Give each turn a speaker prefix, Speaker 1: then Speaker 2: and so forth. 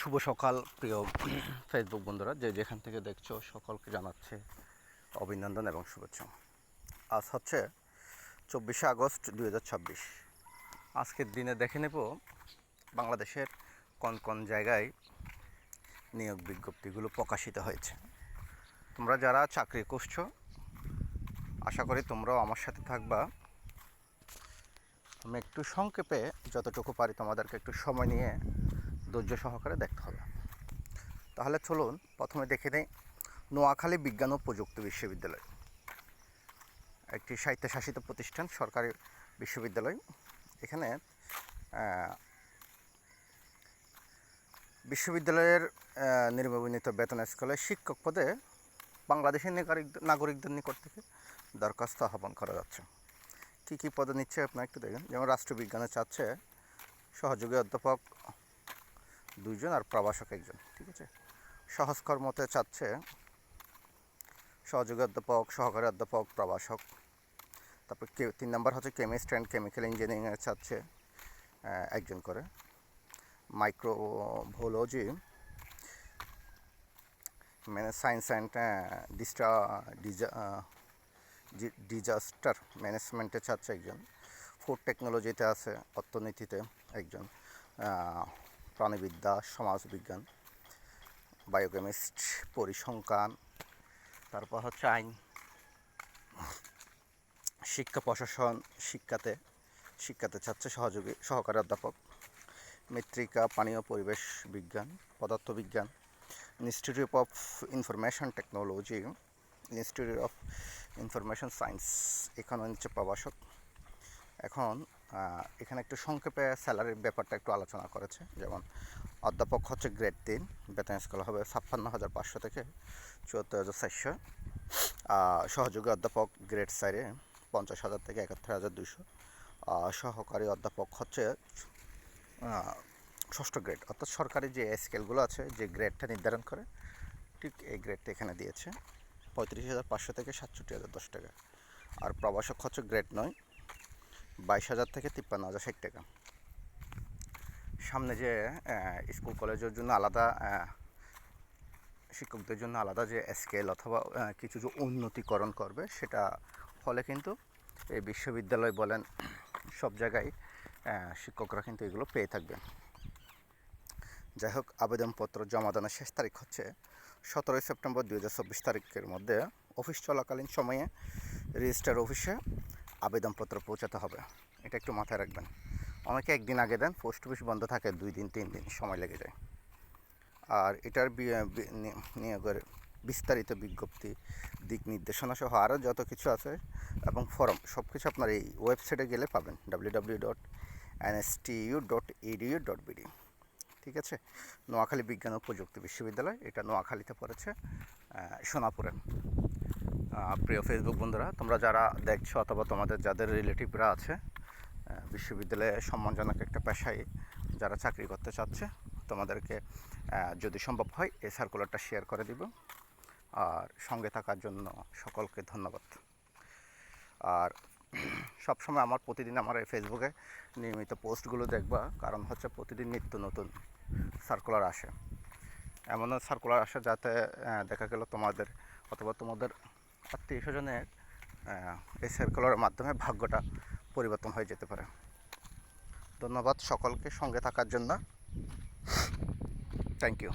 Speaker 1: শুভ সকাল প্রিয় ফেসবুক বন্ধুরা, যে যেখান থেকে দেখছো সকলকে জানাচ্ছে অভিনন্দন এবং শুভেচ্ছা। আজ হচ্ছে 24শে আগস্ট 2026। আজকের দিনে দেখে নেব বাংলাদেশের কোন কোন জায়গায় নিয়োগ বিজ্ঞপ্তিগুলো প্রকাশিত হয়েছে। তোমরা যারা চাকরি করছো, আশা করি তোমরাও আমার সাথে থাকবা। আমি একটু সংক্ষেপে যতটুকু পারি তোমাদেরকে একটু সময় নিয়ে ধৈর্য সহকারে দেখতে হবে। তাহলে চলুন প্রথমে দেখে নেই নোয়াখালী বিজ্ঞান ও প্রযুক্তি বিশ্ববিদ্যালয়, একটি স্বায়ত্তশাসিত প্রতিষ্ঠান, সরকারি বিশ্ববিদ্যালয়। এখানে বিশ্ববিদ্যালয়ের নির্বাচিত বেতন স্কেলে শিক্ষক পদে বাংলাদেশি নাগরিকদের নিকট থেকে দরখাস্ত আহ্বান করা যাচ্ছে। কী কী পদে নিচ্ছে আপনারা একটু দেখেন। যেমন রাষ্ট্রবিজ্ঞানে চাচ্ছে সহযোগী অধ্যাপক 2 জন আর প্রভাষক 1 জন, ঠিক আছে। সহজ কর্মতে চাচ্ছে সহযোগী অধ্যাপক, সহকারী অধ্যাপক, প্রভাষক। তারপর 3 নম্বর হচ্ছে কেমিস্ট অ্যান্ড কেমিক্যাল ইঞ্জিনিয়ারিংয়ে চাচ্ছে 1 জন করে। মাইক্রোবায়োলজি মানে সায়েন্স অ্যান্ড ডিজাস্টার ম্যানেজমেন্টে চাচ্ছে 1 জন। ফুড টেকনোলজিতে আছে, অর্থনীতিতে 1 জন, প্রাণীবিদ্যা, সমাজবিজ্ঞান, বায়োকেমিস্ট, পরিসংখ্যান। তারপর হচ্ছে আইন, শিক্ষা প্রশাসন, শিক্ষাতে চাচ্ছে সহকারী অধ্যাপক। মৃত্তিকা, পানীয় পরিবেশ বিজ্ঞান, পদার্থবিজ্ঞান, institute of information technology, institute of information science, এখানে হচ্ছে প্রভাষক। এখন এখানে একটু সংক্ষেপে স্যালারির ব্যাপারটা একটু আলোচনা করেছে। যেমন অধ্যাপক হচ্ছে গ্রেড 3, বেতন স্কেল হবে 56,500 থেকে 74,400। সহযোগী অধ্যাপক গ্রেড 4-এ 50,000 থেকে 71,200। সহকারী অধ্যাপক হচ্ছে 6ষ্ঠ গ্রেড, অর্থাৎ সরকারি যে স্কেলগুলো আছে, যে গ্রেডটা নির্ধারণ করে, ঠিক এই গ্রেডটা এখানে দিয়েছে 35,500 থেকে 67,010 টাকা। আর প্রভাষক হচ্ছে গ্রেড 9, 22,000 থেকে 53,060 টাকা। সামনে যে স্কুল কলেজের জন্য আলাদা, শিক্ষকদের জন্য আলাদা যে স্কেল অথবা কিছু যে উন্নতিকরণ করবে, সেটা ফলে কিন্তু এই বিশ্ববিদ্যালয় বলেন সব জায়গায় শিক্ষকরা কিন্তু এগুলো পেয়ে থাকবে। যাই হোক, আবেদনপত্র জমা দানের শেষ তারিখ হচ্ছে 17 সেপ্টেম্বর 2024 তারিখের মধ্যে অফিস চলাকালীন সময়ে রেজিস্ট্রার অফিসে আবেদনপত্র পৌঁছাতে হবে। এটা একটু মাথায় রাখবেন। অনেকে একদিন আগে দেন, পোস্ট অফিস বন্ধ থাকে 2 দিন 3 দিন সময় লেগে যায়। আর এটার নিয়োগের বিস্তারিত বিজ্ঞপ্তি, দিক নির্দেশনা সহ আরও যত কিছু আছে এবং ফর্ম, সব কিছু আপনার এই ওয়েবসাইটে গেলে পাবেন, www.nstu.edu.bd। ঠিক আছে। নোয়াখালী বিজ্ঞান ও প্রযুক্তি বিশ্ববিদ্যালয়, এটা নোয়াখালীতে পড়েছে, সোনাপুরে। প্রিয় ফেসবুক বন্ধুরা, তোমরা যারা দেখছো অথবা তোমাদের যাদের রিলেটিভরা আছে বিশ্ববিদ্যালয়ে সম্মানজনক একটা পেশায় যারা চাকরি করতে চাচ্ছে, তোমাদেরকে যদি সম্ভব হয় এই সার্কুলারটা শেয়ার করে দিব। আর সঙ্গে থাকার জন্য সকলকে ধন্যবাদ। আর সবসময় প্রতিদিন আমার এই ফেসবুকে নিয়মিত পোস্টগুলো দেখবা, কারণ হচ্ছে প্রতিদিন নিত্য নতুন সার্কুলার আসে। এমনও সার্কুলার আসে যাতে দেখা গেল তোমাদের অথবা তোমাদের আত্মীয় স্বজনের এই সার্কুলারের মাধ্যমে ভাগ্যটা পরিবর্তন হয়ে যেতে পারে। ধন্যবাদ সকলকে সঙ্গে থাকার জন্য। Thank you.